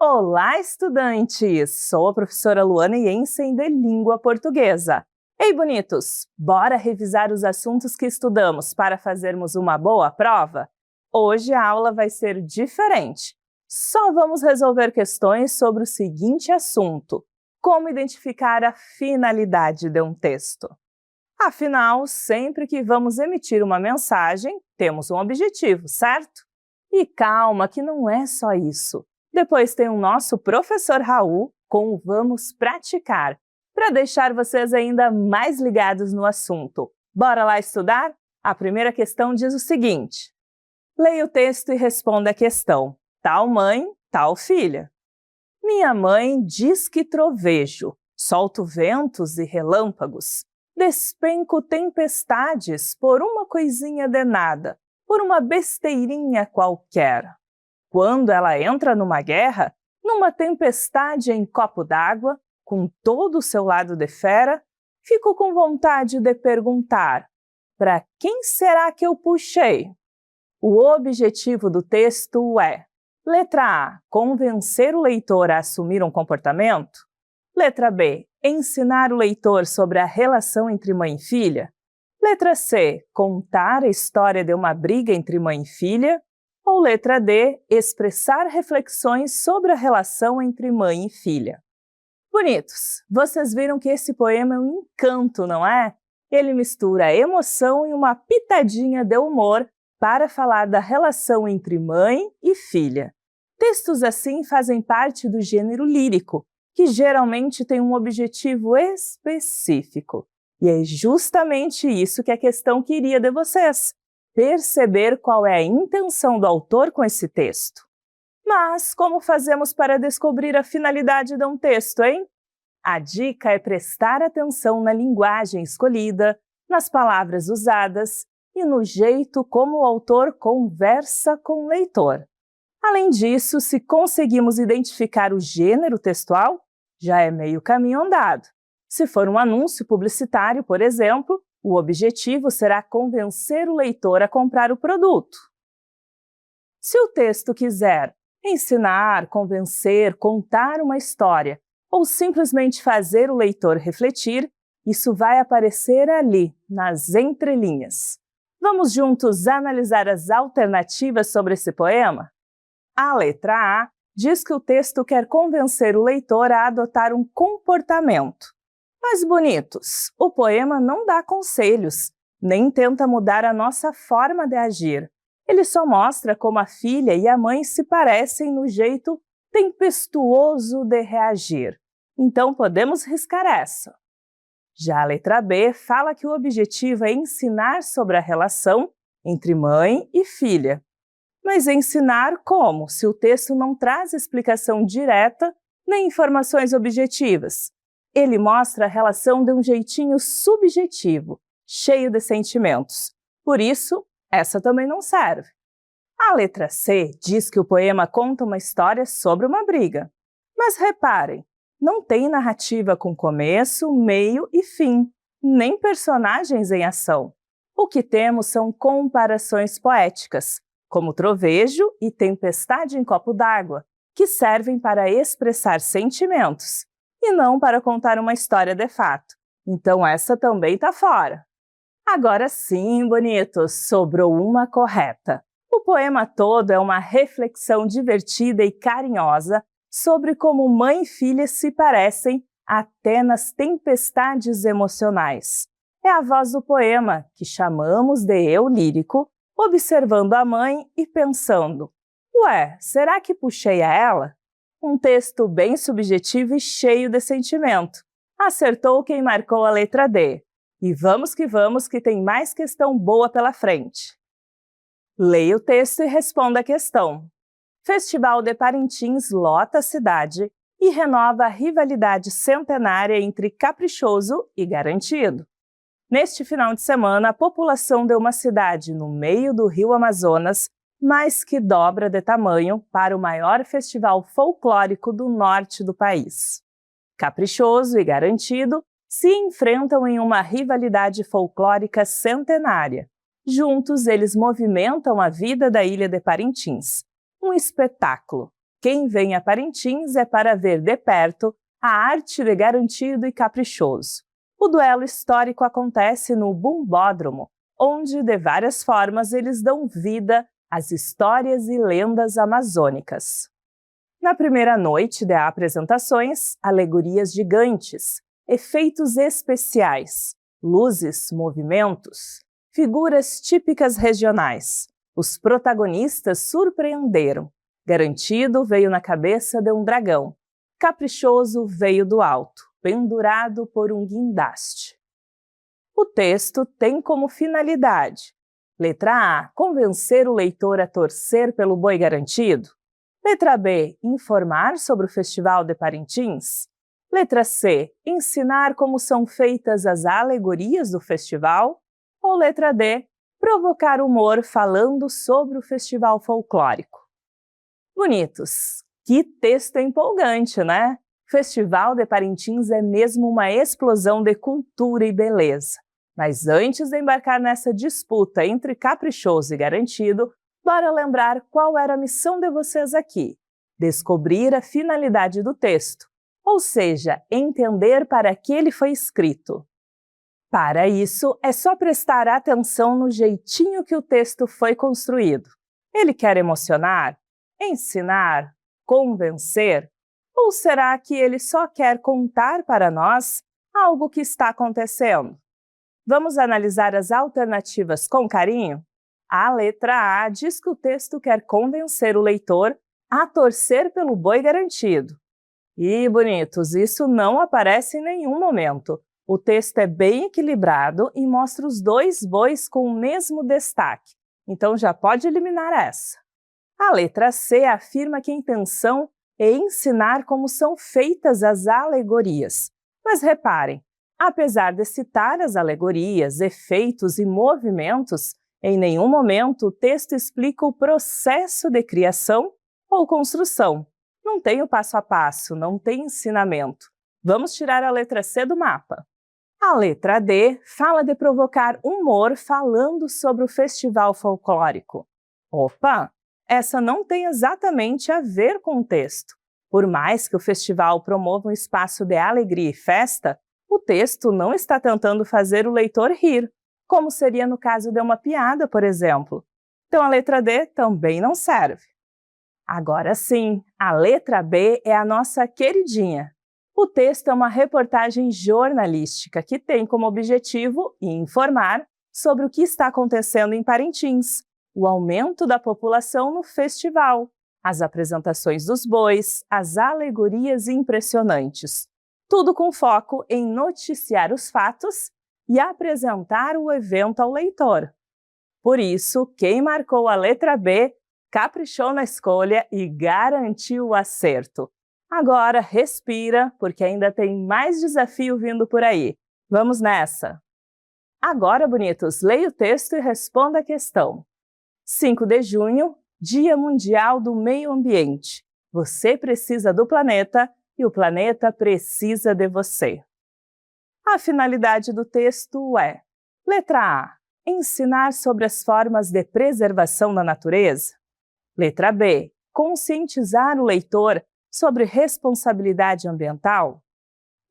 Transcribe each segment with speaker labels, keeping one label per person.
Speaker 1: Olá, estudantes! Sou a professora Luana Jensen de Língua Portuguesa. Ei, bonitos! Bora revisar os assuntos que estudamos para fazermos uma boa prova? Hoje a aula vai ser diferente. Só vamos resolver questões sobre o seguinte assunto: como identificar a finalidade de um texto. Afinal, sempre que vamos emitir uma mensagem, temos um objetivo, certo? E calma, que não é só isso. Depois tem o nosso professor Raul com o Vamos Praticar, para deixar vocês ainda mais ligados no assunto. Bora lá estudar? A primeira questão diz o seguinte: leia o texto e responda a questão. Tal mãe, tal filha. Minha mãe diz que trovejo, solto ventos e relâmpagos, despenco tempestades por uma coisinha de nada, por uma besteirinha qualquer. Quando ela entra numa guerra, numa tempestade em copo d'água, com todo o seu lado de fera, fico com vontade de perguntar: para quem será que eu puxei? O objetivo do texto é: letra A, convencer o leitor a assumir um comportamento. Letra B, ensinar o leitor sobre a relação entre mãe e filha. Letra C, contar a história de uma briga entre mãe e filha. Ou letra D, expressar reflexões sobre a relação entre mãe e filha. Bonitos, vocês viram que esse poema é um encanto, não é? Ele mistura emoção e uma pitadinha de humor para falar da relação entre mãe e filha. Textos assim fazem parte do gênero lírico, que geralmente tem um objetivo específico. E é justamente isso que a questão queria de vocês: perceber qual é a intenção do autor com esse texto. Mas como fazemos para descobrir a finalidade de um texto, hein? A dica é prestar atenção na linguagem escolhida, nas palavras usadas e no jeito como o autor conversa com o leitor. Além disso, se conseguimos identificar o gênero textual, já é meio caminho andado. Se for um anúncio publicitário, por exemplo, o objetivo será convencer o leitor a comprar o produto. Se o texto quiser ensinar, convencer, contar uma história ou simplesmente fazer o leitor refletir, isso vai aparecer ali, nas entrelinhas. Vamos juntos analisar as alternativas sobre esse poema? A letra A diz que o texto quer convencer o leitor a adotar um comportamento. Mas, bonitos, o poema não dá conselhos, nem tenta mudar a nossa forma de agir. Ele só mostra como a filha e a mãe se parecem no jeito tempestuoso de reagir. Então podemos riscar essa. Já a letra B fala que o objetivo é ensinar sobre a relação entre mãe e filha. Mas ensinar como, se o texto não traz explicação direta nem informações objetivas? Ele mostra a relação de um jeitinho subjetivo, cheio de sentimentos. Por isso, essa também não serve. A letra C diz que o poema conta uma história sobre uma briga. Mas reparem, não tem narrativa com começo, meio e fim, nem personagens em ação. O que temos são comparações poéticas, como trovejo e tempestade em copo d'água, que servem para expressar sentimentos e não para contar uma história de fato. Então essa também está fora. Agora sim, bonitos, sobrou uma correta. O poema todo é uma reflexão divertida e carinhosa sobre como mãe e filha se parecem até nas tempestades emocionais. É a voz do poema, que chamamos de eu lírico, observando a mãe e pensando: ué, será que puxei a ela? Um texto bem subjetivo e cheio de sentimento. Acertou quem marcou a letra D. E vamos que tem mais questão boa pela frente. Leia o texto e responda a questão. Festival de Parintins lota a cidade e renova a rivalidade centenária entre Caprichoso e Garantido. Neste final de semana, a população de uma cidade no meio do rio Amazonas mais que dobra de tamanho para o maior festival folclórico do norte do país. Caprichoso e Garantido se enfrentam em uma rivalidade folclórica centenária. Juntos, eles movimentam a vida da ilha de Parintins, um espetáculo, Quem vem a Parintins é para ver de perto a arte de Garantido e Caprichoso. O duelo histórico acontece no Bumbódromo, onde, de várias formas, eles dão vida às histórias e lendas amazônicas. Na primeira noite de apresentações, alegorias gigantes, efeitos especiais, luzes, movimentos, figuras típicas regionais. Os protagonistas surpreenderam. Garantido veio na cabeça de um dragão. Caprichoso veio do alto, pendurado por um guindaste. O texto tem como finalidade: letra A, convencer o leitor a torcer pelo boi garantido. Letra B, informar sobre o Festival de Parintins. Letra C, ensinar como são feitas as alegorias do festival. Ou letra D, provocar humor falando sobre o festival folclórico. Bonitos! Que texto empolgante, né? Festival de Parintins é mesmo uma explosão de cultura e beleza. Mas antes de embarcar nessa disputa entre Caprichoso e Garantido, bora lembrar qual era a missão de vocês aqui: descobrir a finalidade do texto, ou seja, entender para que ele foi escrito. Para isso, é só prestar atenção no jeitinho que o texto foi construído. Ele quer emocionar? Ensinar? Convencer? Ou será que ele só quer contar para nós algo que está acontecendo? Vamos analisar as alternativas com carinho? A letra A diz que o texto quer convencer o leitor a torcer pelo boi garantido. E, bonitos, isso não aparece em nenhum momento. O texto é bem equilibrado e mostra os dois bois com o mesmo destaque, então já pode eliminar essa. A letra C afirma que a intenção é ensinar como são feitas as alegorias. Mas reparem, apesar de citar as alegorias, efeitos e movimentos, em nenhum momento o texto explica o processo de criação ou construção. Não tem o passo a passo, não tem ensinamento. Vamos tirar a letra C do mapa. A letra D fala de provocar humor falando sobre o festival folclórico. Opa! Essa não tem exatamente a ver com o texto. Por mais que o festival promova um espaço de alegria e festa, o texto não está tentando fazer o leitor rir, como seria no caso de uma piada, por exemplo. Então a letra D também não serve. Agora sim, a letra B é a nossa queridinha. O texto é uma reportagem jornalística que tem como objetivo informar sobre o que está acontecendo em Parintins, o aumento da população no festival, as apresentações dos bois, as alegorias impressionantes. Tudo com foco em noticiar os fatos e apresentar o evento ao leitor. Por isso, quem marcou a letra B caprichou na escolha e garantiu o acerto. Agora respira, porque ainda tem mais desafio vindo por aí. Vamos nessa! Agora, bonitos, leia o texto e responda a questão. 5 de junho, Dia Mundial do Meio Ambiente. Você precisa do planeta e o planeta precisa de você. A finalidade do texto é: letra A, ensinar sobre as formas de preservação da natureza. Letra B, conscientizar o leitor sobre responsabilidade ambiental.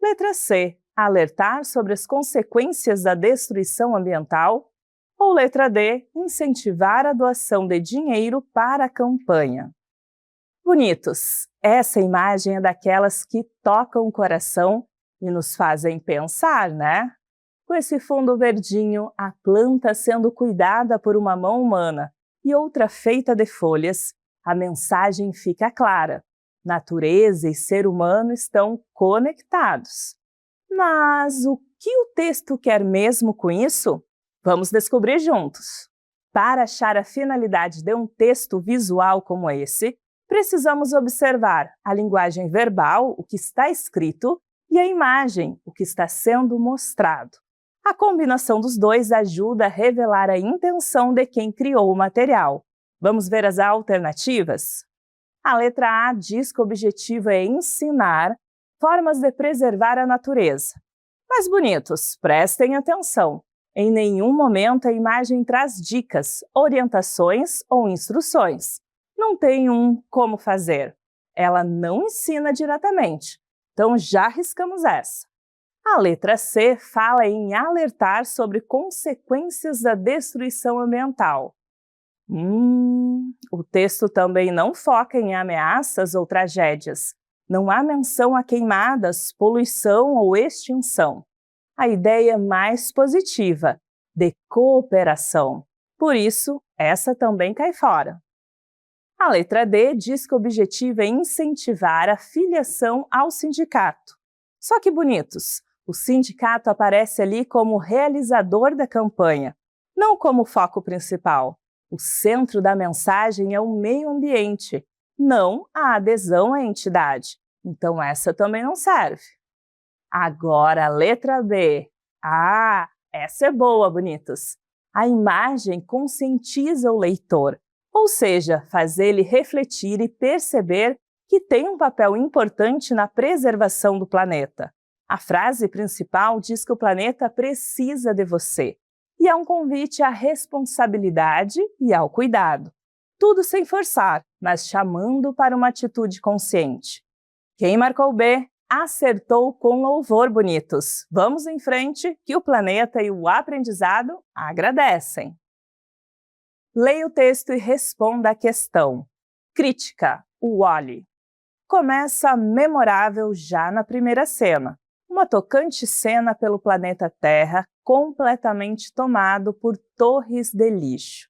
Speaker 1: Letra C, alertar sobre as consequências da destruição ambiental. Ou letra D, incentivar a doação de dinheiro para a campanha. Bonitos, essa imagem é daquelas que tocam o coração e nos fazem pensar, né? Com esse fundo verdinho, a planta sendo cuidada por uma mão humana e outra feita de folhas, a mensagem fica clara. Natureza e ser humano estão conectados. Mas o que o texto quer mesmo com isso? Vamos descobrir juntos. Para achar a finalidade de um texto visual como esse, precisamos observar a linguagem verbal, o que está escrito, e a imagem, o que está sendo mostrado. A combinação dos dois ajuda a revelar a intenção de quem criou o material. Vamos ver as alternativas? A letra A diz que o objetivo é ensinar formas de preservar a natureza. Mas, bonitos, prestem atenção. Em nenhum momento a imagem traz dicas, orientações ou instruções. Não tem como fazer. ela não ensina diretamente, então já riscamos essa. A letra C fala em alertar sobre consequências da destruição ambiental. O texto também não foca em ameaças ou tragédias. Não há menção a queimadas, poluição ou extinção. A ideia é mais positiva, de cooperação. Por isso, essa também cai fora. A letra D diz que o objetivo é incentivar a filiação ao sindicato. Só que bonitos, o sindicato aparece ali como realizador da campanha, não como foco principal. O centro da mensagem é o meio ambiente, não a adesão à entidade. Então essa também não serve. Agora a letra B. Essa é boa, bonitos. A imagem conscientiza o leitor, ou seja, faz ele refletir e perceber que tem um papel importante na preservação do planeta. A frase principal diz que o planeta precisa de você. E é um convite à responsabilidade e ao cuidado. Tudo sem forçar, mas chamando para uma atitude consciente. Quem marcou B, acertou com louvor, bonitos. Vamos em frente, que o planeta e o aprendizado agradecem. Leia o texto e responda a questão. Crítica, o Wall-E. Começa memorável já na primeira cena. Uma tocante cena pelo planeta Terra, completamente tomado por torres de lixo.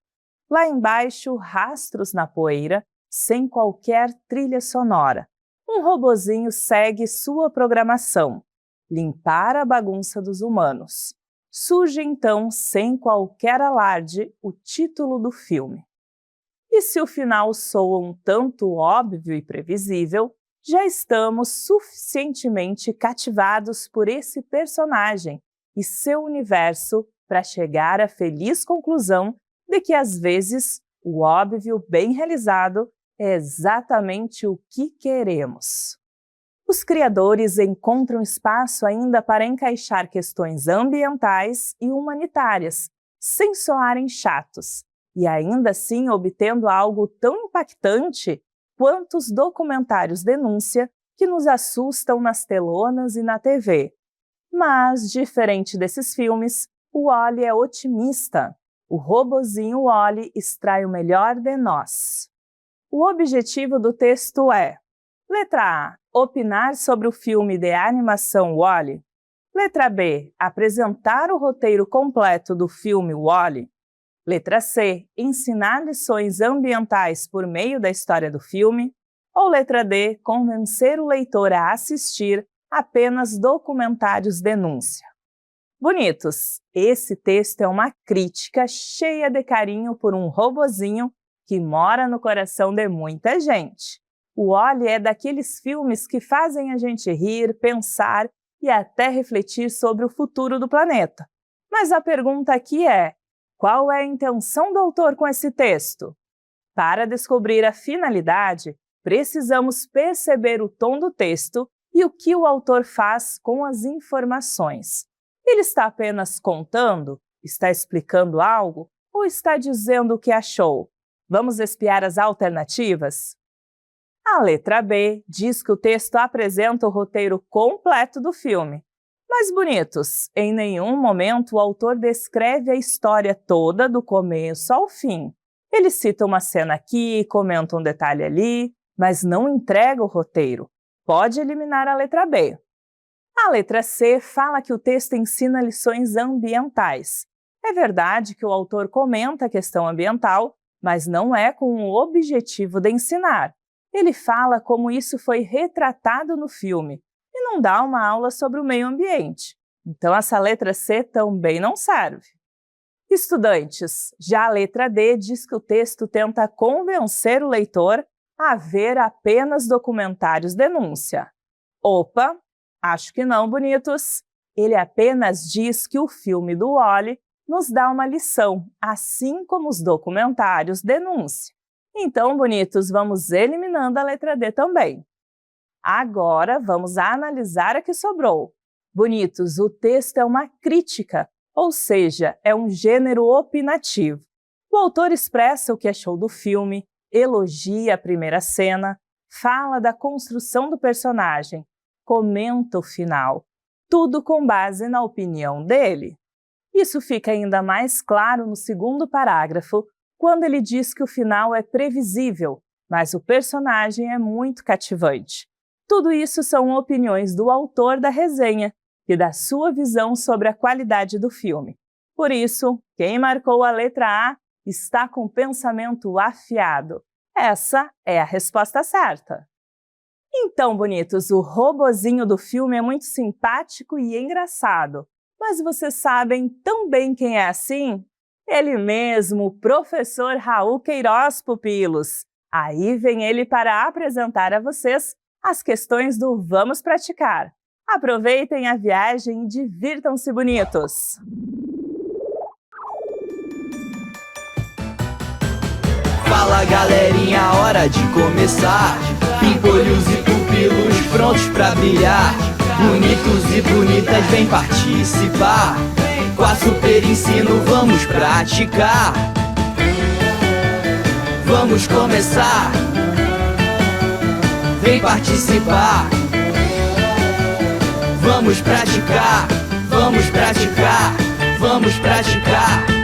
Speaker 1: Lá embaixo, rastros na poeira, sem qualquer trilha sonora. Um robozinho segue sua programação: limpar a bagunça dos humanos. Surge então, sem qualquer alarde, o título do filme. E se o final soa um tanto óbvio e previsível, já estamos suficientemente cativados por esse personagem e seu universo para chegar à feliz conclusão de que, às vezes, o óbvio bem realizado é exatamente o que queremos. Os criadores encontram espaço ainda para encaixar questões ambientais e humanitárias, sem soarem chatos, e ainda assim obtendo algo tão impactante quanto os documentários denúncia que nos assustam nas telonas e na TV. Mas, diferente desses filmes, o Wall-E é otimista. O robozinho Wall-E extrai o melhor de nós. O objetivo do texto é: letra A, opinar sobre o filme de animação Wall-E. Letra B, apresentar o roteiro completo do filme Wall-E. Letra C, ensinar lições ambientais por meio da história do filme. Ou letra D, convencer o leitor a assistir apenas documentários denúncia. Bonitos, esse texto é uma crítica cheia de carinho por um robozinho que mora no coração de muita gente. O Wall-E é daqueles filmes que fazem a gente rir, pensar e até refletir sobre o futuro do planeta. Mas a pergunta aqui é: qual é a intenção do autor com esse texto? Para descobrir a finalidade, precisamos perceber o tom do texto e o que o autor faz com as informações. Ele está apenas contando? Está explicando algo? Ou está dizendo o que achou? Vamos espiar as alternativas? A letra B diz que o texto apresenta o roteiro completo do filme. Mas, bonitos, em nenhum momento o autor descreve a história toda do começo ao fim. Ele cita uma cena aqui, comenta um detalhe ali, mas não entrega o roteiro. Pode eliminar a letra B. A letra C fala que o texto ensina lições ambientais. É verdade que o autor comenta a questão ambiental, mas não é com o objetivo de ensinar. Ele fala como isso foi retratado no filme e não dá uma aula sobre o meio ambiente. Então essa letra C também não serve. Estudantes, já a letra D diz que o texto tenta convencer o leitor a ver apenas documentários denúncia. Opa, acho que não, bonitos. Ele apenas diz que o filme do Wall-E nos dá uma lição, assim como os documentários denúncia. Então, bonitos, vamos eliminando a letra D também. Agora, vamos analisar a que sobrou. Bonitos, o texto é uma crítica, ou seja, é um gênero opinativo. O autor expressa o que achou do filme, elogia a primeira cena, fala da construção do personagem, comenta o final, tudo com base na opinião dele. Isso fica ainda mais claro no segundo parágrafo, quando ele diz que o final é previsível, mas o personagem é muito cativante. Tudo isso são opiniões do autor da resenha e da sua visão sobre a qualidade do filme. Por isso, quem marcou a letra A está com o pensamento afiado. Essa é a resposta certa. Então, bonitos, o robozinho do filme é muito simpático e engraçado. Mas vocês sabem tão bem quem é assim? Ele mesmo, o professor Raul Queiroz, pupilos. Aí vem ele para apresentar a vocês as questões do Vamos Praticar. Aproveitem a viagem e divirtam-se, bonitos!
Speaker 2: Fala galerinha, hora de começar. Pimpolhos e pupilos prontos pra brilhar. Bonitos e bonitas, vem participar. Com a Super Ensino vamos praticar. Vamos começar. Vem participar. Vamos praticar. Vamos praticar. Vamos praticar.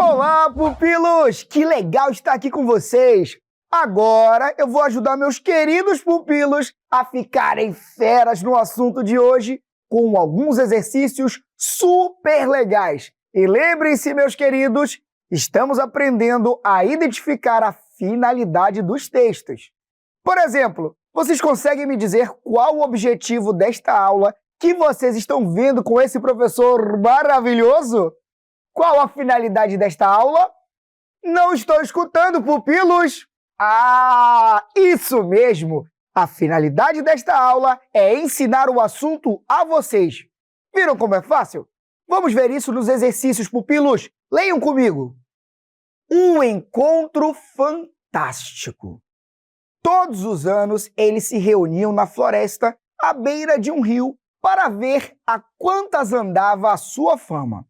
Speaker 3: Olá, pupilos! Que legal estar aqui com vocês! Agora eu vou ajudar meus queridos pupilos a ficarem feras no assunto de hoje com alguns exercícios super legais. E lembrem-se, meus queridos, estamos aprendendo a identificar a finalidade dos textos. Por exemplo, vocês conseguem me dizer qual o objetivo desta aula que vocês estão vendo com esse professor maravilhoso? Qual a finalidade desta aula? Não estou escutando, pupilos! Ah, isso mesmo! A finalidade desta aula é ensinar o assunto a vocês. Viram como é fácil? Vamos ver isso nos exercícios, pupilos. Leiam comigo. Um encontro fantástico. Todos os anos eles se reuniam na floresta à beira de um rio para ver a quantas andava a sua fama.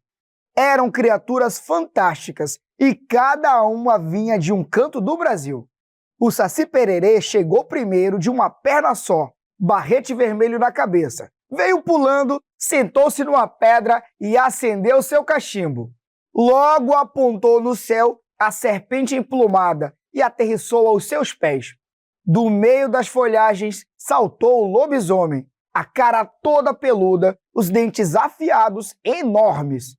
Speaker 3: Eram criaturas fantásticas e cada uma vinha de um canto do Brasil. O Saci Pererê chegou primeiro de uma perna só, barrete vermelho na cabeça. Veio pulando, sentou-se numa pedra e acendeu seu cachimbo. Logo apontou no céu a serpente emplumada e aterrissou aos seus pés. Do meio das folhagens saltou o lobisomem, a cara toda peluda, os dentes afiados enormes.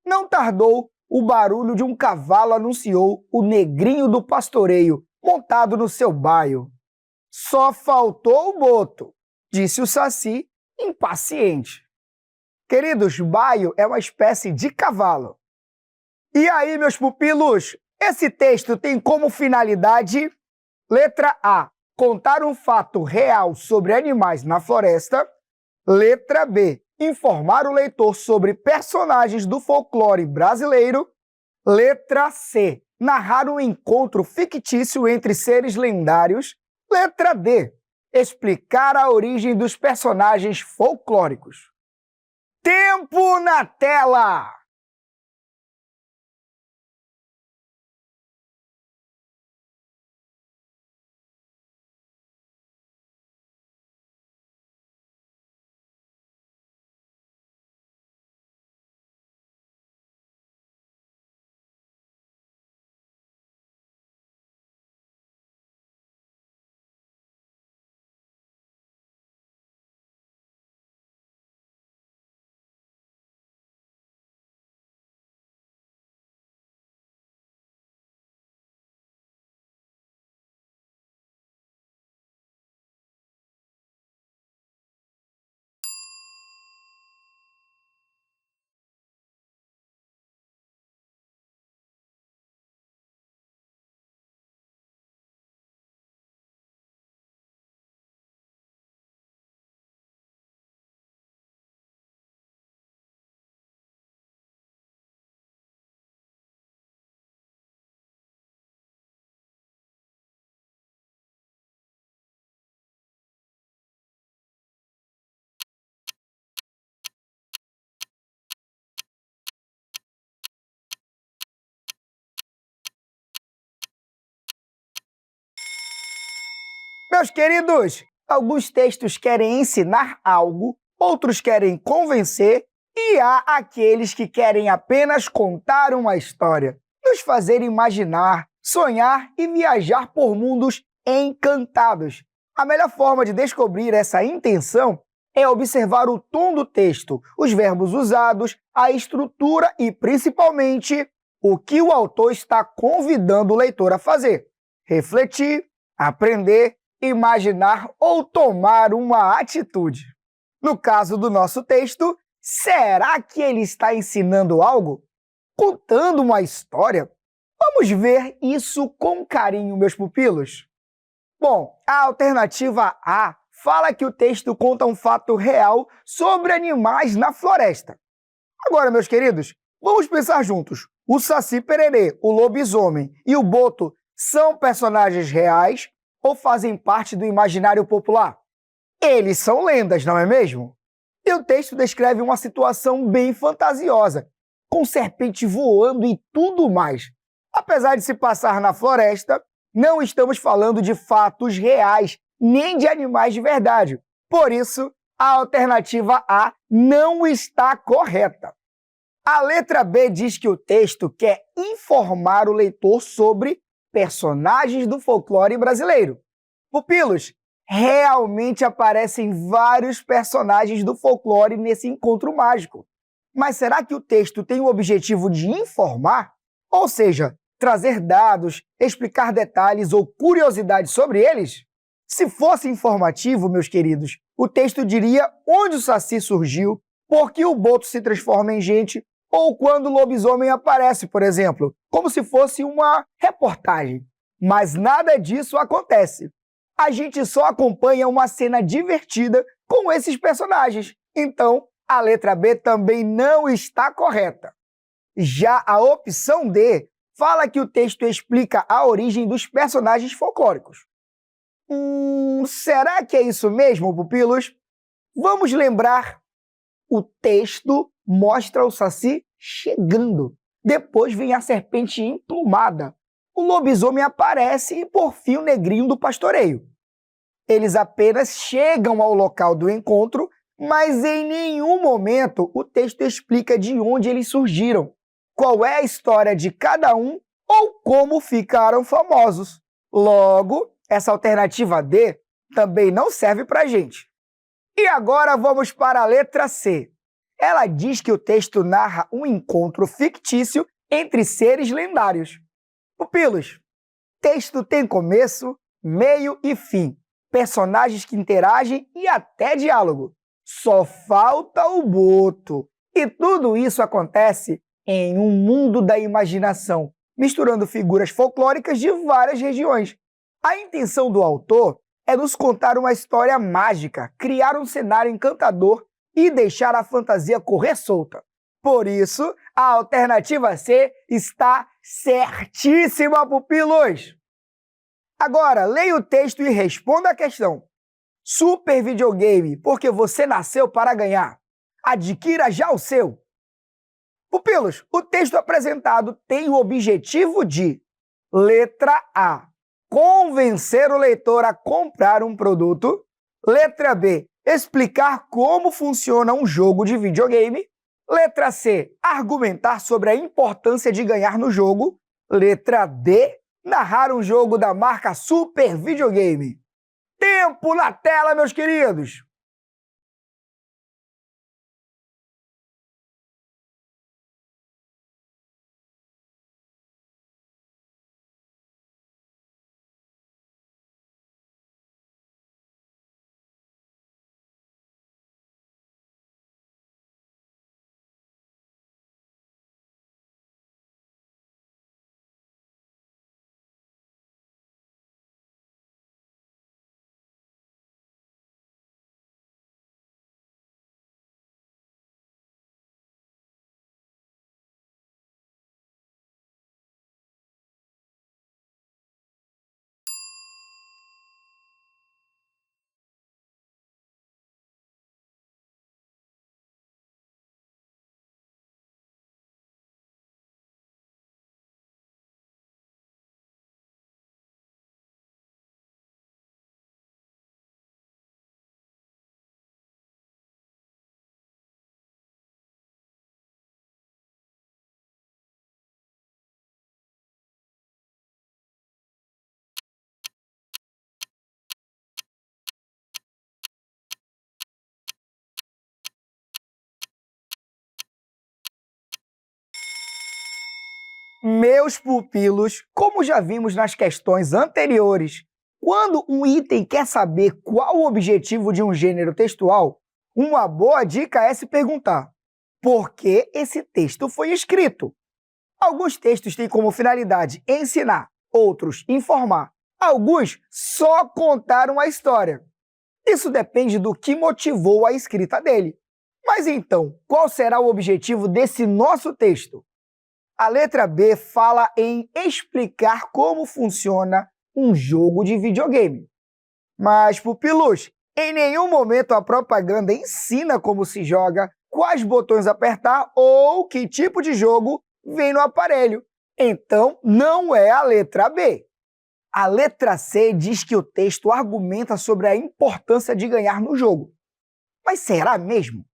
Speaker 3: Não tardou, o barulho de um cavalo anunciou o negrinho do pastoreio, montado no seu baio. Só faltou o boto, disse o Saci, impaciente. Queridos, baio é uma espécie de cavalo. E aí, meus pupilos, esse texto tem como finalidade: letra A, contar um fato real sobre animais na floresta. Letra B, informar o leitor sobre personagens do folclore brasileiro. Letra C, narrar um encontro fictício entre seres lendários. Letra D, explicar a origem dos personagens folclóricos. Tempo na tela! Meus queridos, alguns textos querem ensinar algo, outros querem convencer e há aqueles que querem apenas contar uma história, nos fazer imaginar, sonhar e viajar por mundos encantados. A melhor forma de descobrir essa intenção é observar o tom do texto, os verbos usados, a estrutura e, principalmente, o que o autor está convidando o leitor a fazer. Refletir, aprender, imaginar ou tomar uma atitude. No caso do nosso texto, será que ele está ensinando algo? Contando uma história? Vamos ver isso com carinho, meus pupilos. Bom, a alternativa A fala que o texto conta um fato real sobre animais na floresta. Agora, meus queridos, vamos pensar juntos. O Saci Pererê, o lobisomem e o Boto são personagens reais ou fazem parte do imaginário popular? Eles são lendas, não é mesmo? E o texto descreve uma situação bem fantasiosa, com serpente voando e tudo mais. Apesar de se passar na floresta, não estamos falando de fatos reais, nem de animais de verdade. Por isso, a alternativa A não está correta. A letra B diz que o texto quer informar o leitor sobre personagens do folclore brasileiro. Pupilos, realmente aparecem vários personagens do folclore nesse encontro mágico. Mas será que o texto tem o objetivo de informar? Ou seja, trazer dados, explicar detalhes ou curiosidades sobre eles? Se fosse informativo, meus queridos, o texto diria onde o Saci surgiu, por que o Boto se transforma em gente, ou quando o lobisomem aparece, por exemplo, como se fosse uma reportagem. Mas nada disso acontece. A gente só acompanha uma cena divertida com esses personagens. Então, a letra B também não está correta. Já a opção D fala que o texto explica a origem dos personagens folclóricos. Será que é isso mesmo, pupilos? Vamos lembrar. O texto mostra o Saci chegando. Depois vem a serpente emplumada. O lobisomem aparece e, por fim, o negrinho do pastoreio. Eles apenas chegam ao local do encontro, mas em nenhum momento o texto explica de onde eles surgiram, qual é a história de cada um ou como ficaram famosos. Logo, essa alternativa D também não serve para a gente. E agora vamos para a letra C. Ela diz que o texto narra um encontro fictício entre seres lendários. Pupilos, texto tem começo, meio e fim, personagens que interagem e até diálogo. Só falta o Boto. E tudo isso acontece em um mundo da imaginação, misturando figuras folclóricas de várias regiões. A intenção do autor é nos contar uma história mágica, criar um cenário encantador e deixar a fantasia correr solta. Por isso, a alternativa C está certíssima, pupilos! Agora, leia o texto e responda a questão. Super videogame, porque você nasceu para ganhar. Adquira já o seu. Pupilos, o texto apresentado tem o objetivo de: letra A, convencer o leitor a comprar um produto. Letra B, explicar como funciona um jogo de videogame. Letra C, argumentar sobre a importância de ganhar no jogo. Letra D, narrar um jogo da marca Super Videogame. Tempo na tela, meus queridos! Meus pupilos, como já vimos nas questões anteriores, quando um item quer saber qual o objetivo de um gênero textual, uma boa dica é se perguntar: por que esse texto foi escrito? Alguns textos têm como finalidade ensinar, outros informar, alguns só contar uma história. Isso depende do que motivou a escrita dele. Mas então, qual será o objetivo desse nosso texto? A letra B fala em explicar como funciona um jogo de videogame. Mas, pupilos, em nenhum momento a propaganda ensina como se joga, quais botões apertar ou que tipo de jogo vem no aparelho. Então, não é a letra B. A letra C diz que o texto argumenta sobre a importância de ganhar no jogo. Mas será mesmo?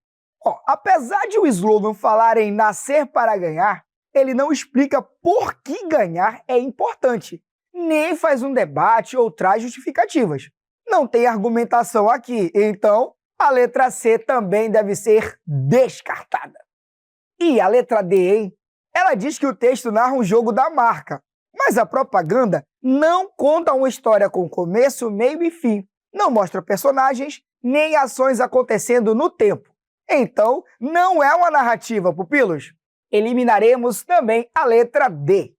Speaker 3: Apesar de o slogan falar em nascer para ganhar, ele não explica por que ganhar é importante, nem faz um debate ou traz justificativas. Não tem argumentação aqui, então a letra C também deve ser descartada. E a letra D, hein? Ela diz que o texto narra um jogo da marca, mas a propaganda não conta uma história com começo, meio e fim, não mostra personagens nem ações acontecendo no tempo. Então, não é uma narrativa, pupilos. Eliminaremos também a letra D.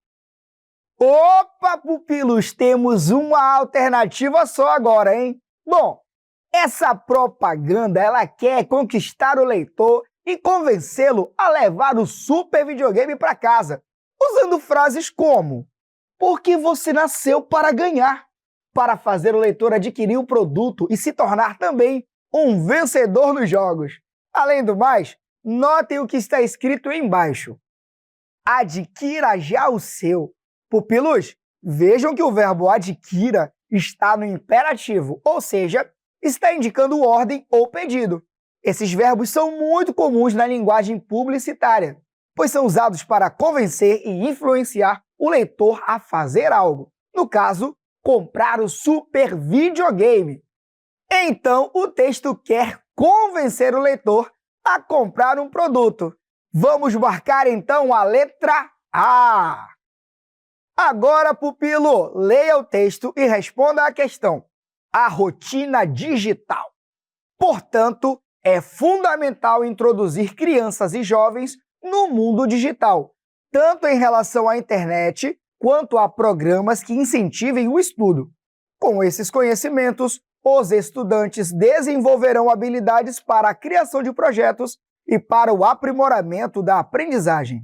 Speaker 3: Opa, pupilos, temos uma alternativa só agora, hein? Bom, essa propaganda ela quer conquistar o leitor e convencê-lo a levar o super videogame para casa, usando frases como: porque você nasceu para ganhar, para fazer o leitor adquirir o produto e se tornar também um vencedor nos jogos. Além do mais, notem o que está escrito embaixo: adquira já o seu. Pupilos, vejam que o verbo adquira está no imperativo, ou seja, está indicando ordem ou pedido. Esses verbos são muito comuns na linguagem publicitária, pois são usados para convencer e influenciar o leitor a fazer algo. No caso, comprar o super videogame. Então, o texto quer convencer o leitor a comprar um produto. Vamos marcar então a letra A. Agora, pupilo, leia o texto e responda à questão: a rotina digital. Portanto, é fundamental introduzir crianças e jovens no mundo digital, tanto em relação à internet quanto a programas que incentivem o estudo. Com esses conhecimentos, os estudantes desenvolverão habilidades para a criação de projetos e para o aprimoramento da aprendizagem.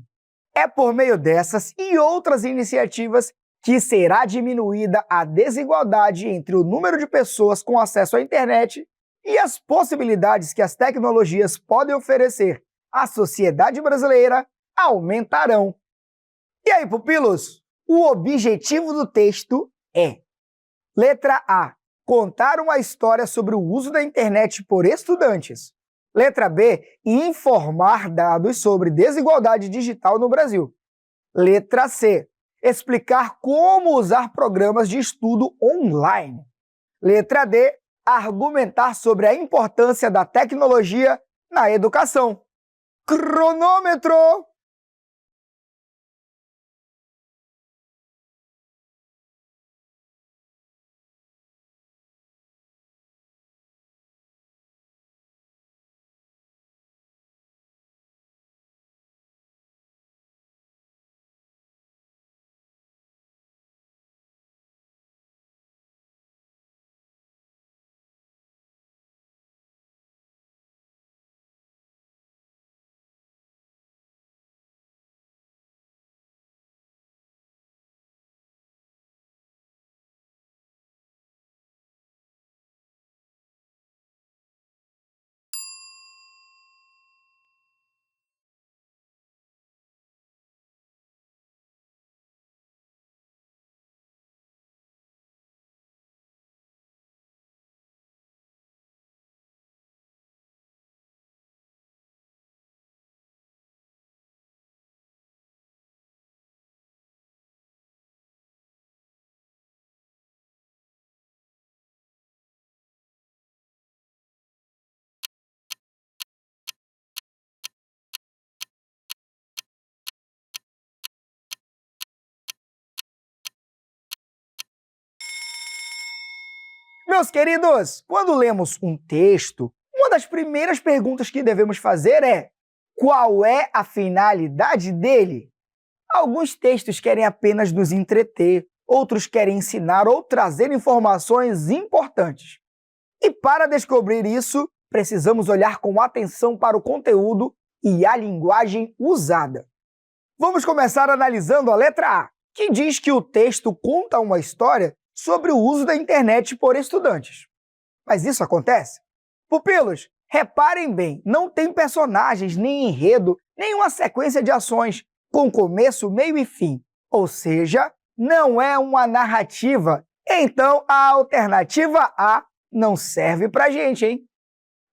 Speaker 3: É por meio dessas e outras iniciativas que será diminuída a desigualdade entre o número de pessoas com acesso à internet e as possibilidades que as tecnologias podem oferecer à sociedade brasileira aumentarão. E aí, pupilos? O objetivo do texto é: letra A, contar uma história sobre o uso da internet por estudantes. Letra B, informar dados sobre desigualdade digital no Brasil. Letra C, explicar como usar programas de estudo online. Letra D, argumentar sobre a importância da tecnologia na educação. Cronômetro! Meus queridos, quando lemos um texto, uma das primeiras perguntas que devemos fazer é: qual é a finalidade dele? Alguns textos querem apenas nos entreter, outros querem ensinar ou trazer informações importantes. E para descobrir isso, precisamos olhar com atenção para o conteúdo e a linguagem usada. Vamos começar analisando a letra A, que diz que o texto conta uma história sobre o uso da internet por estudantes. Mas isso acontece? Pupilos, reparem bem, não tem personagens, nem enredo, nem uma sequência de ações, com começo, meio e fim. Ou seja, não é uma narrativa. Então, a alternativa A não serve pra gente, hein?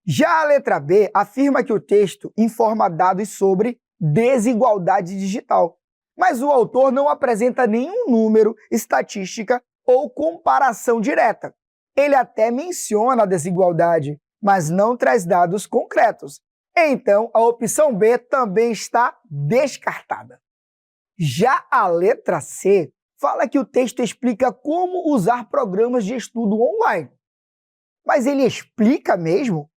Speaker 3: Já a letra B afirma que o texto informa dados sobre desigualdade digital, mas o autor não apresenta nenhum número, estatística ou comparação direta. Ele até menciona a desigualdade, mas não traz dados concretos. Então, a opção B também está descartada. Já a letra C fala que o texto explica como usar programas de estudo online. Mas ele explica mesmo?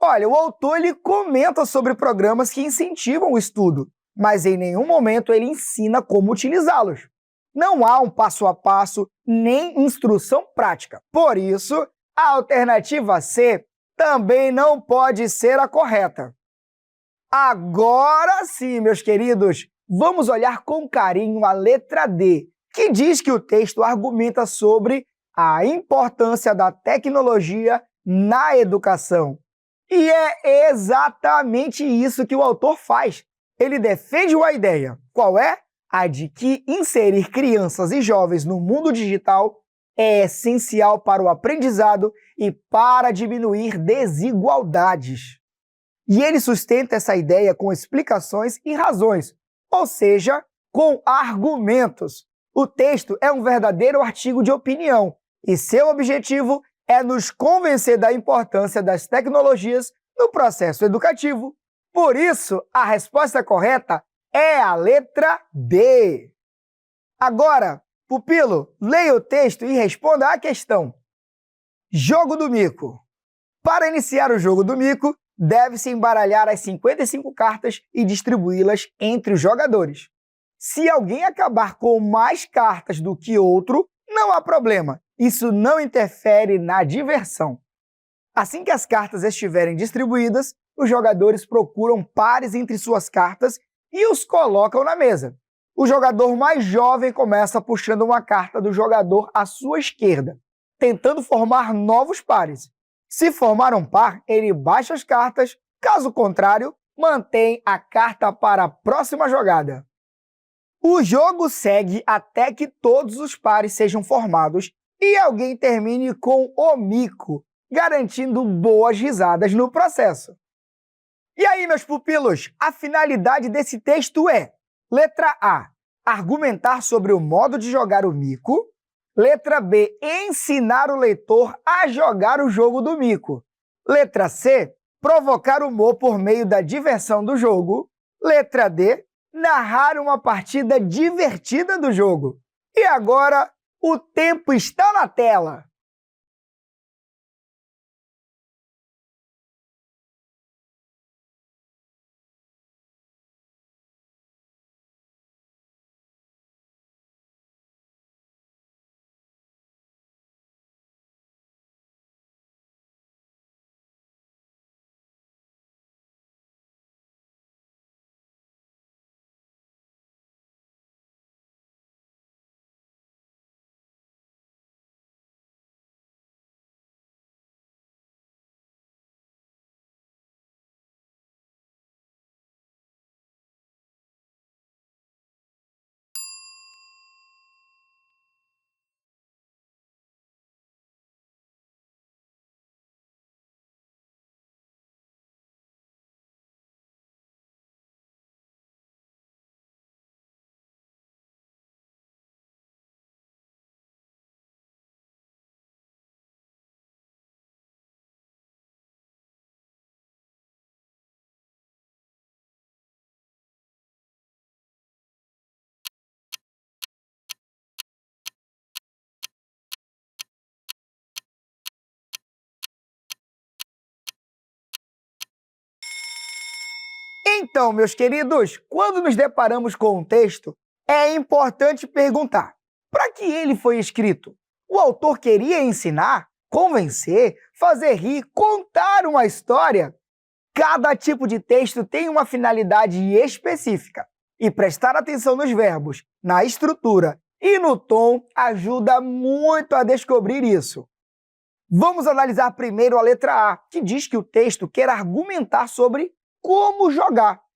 Speaker 3: Olha, o autor ele comenta sobre programas que incentivam o estudo, mas em nenhum momento ele ensina como utilizá-los. Não há um passo a passo nem instrução prática. Por isso, a alternativa C também não pode ser a correta. Agora sim, meus queridos, vamos olhar com carinho a letra D, que diz que o texto argumenta sobre a importância da tecnologia na educação. E é exatamente isso que o autor faz. Ele defende uma ideia. Qual é? A de que inserir crianças e jovens no mundo digital é essencial para o aprendizado e para diminuir desigualdades. E ele sustenta essa ideia com explicações e razões, ou seja, com argumentos. O texto é um verdadeiro artigo de opinião e seu objetivo é nos convencer da importância das tecnologias no processo educativo. Por isso, a resposta correta é a letra D. Agora, pupilo, leia o texto e responda à questão. Jogo do mico. Para iniciar o jogo do mico, deve-se embaralhar as 55 cartas e distribuí-las entre os jogadores. Se alguém acabar com mais cartas do que outro, não há problema. Isso não interfere na diversão. Assim que as cartas estiverem distribuídas, os jogadores procuram pares entre suas cartas e os colocam na mesa. O jogador mais jovem começa puxando uma carta do jogador à sua esquerda, tentando formar novos pares. Se formar um par, ele baixa as cartas, caso contrário, mantém a carta para a próxima jogada. O jogo segue até que todos os pares sejam formados e alguém termine com o mico, garantindo boas risadas no processo. E aí, meus pupilos, a finalidade desse texto é: letra A, argumentar sobre o modo de jogar o mico. Letra B, ensinar o leitor a jogar o jogo do mico. Letra C, provocar humor por meio da diversão do jogo. Letra D, narrar uma partida divertida do jogo. E agora, o tempo está na tela. Então, meus queridos, quando nos deparamos com um texto, é importante perguntar: para que ele foi escrito? O autor queria ensinar, convencer, fazer rir, contar uma história? Cada tipo de texto tem uma finalidade específica, e prestar atenção nos verbos, na estrutura e no tom ajuda muito a descobrir isso. Vamos analisar primeiro a letra A, que diz que o texto quer argumentar sobre como jogar.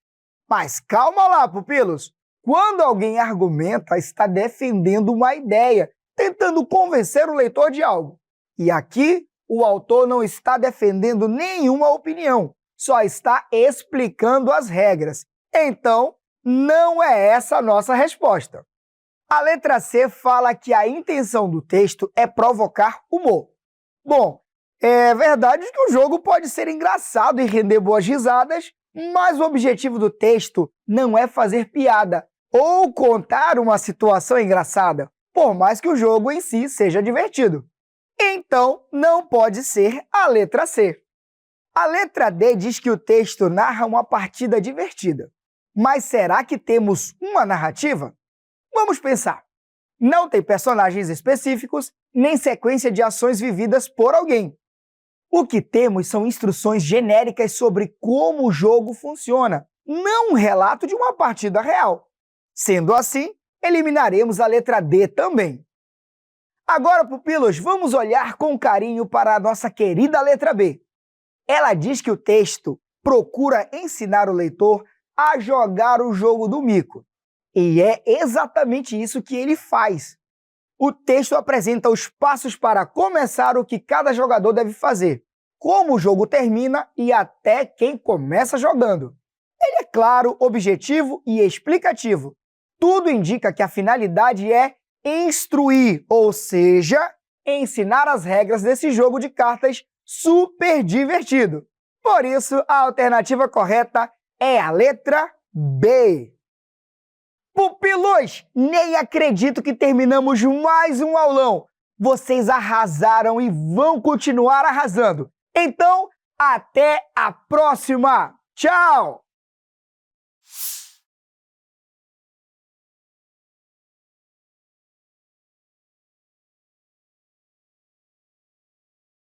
Speaker 3: Mas calma lá, pupilos! Quando alguém argumenta, está defendendo uma ideia, tentando convencer o leitor de algo. E aqui, o autor não está defendendo nenhuma opinião, só está explicando as regras. Então, não é essa a nossa resposta. A letra C fala que a intenção do texto é provocar humor. Bom, é verdade que o jogo pode ser engraçado e render boas risadas, mas o objetivo do texto não é fazer piada ou contar uma situação engraçada, por mais que o jogo em si seja divertido. Então, não pode ser a letra C. A letra D diz que o texto narra uma partida divertida. Mas será que temos uma narrativa? Vamos pensar. Não tem personagens específicos, nem sequência de ações vividas por alguém. O que temos são instruções genéricas sobre como o jogo funciona, não um relato de uma partida real. Sendo assim, eliminaremos a letra D também. Agora, pupilos, vamos olhar com carinho para a nossa querida letra B. Ela diz que o texto procura ensinar o leitor a jogar o jogo do mico. E é exatamente isso que ele faz. O texto apresenta os passos para começar o que cada jogador deve fazer, como o jogo termina e até quem começa jogando. Ele é claro, objetivo e explicativo. Tudo indica que a finalidade é instruir, ou seja, ensinar as regras desse jogo de cartas super divertido. Por isso, a alternativa correta é a letra B. Pupilos, nem acredito que terminamos mais um aulão. Vocês arrasaram e vão continuar arrasando. Então, até a próxima. Tchau!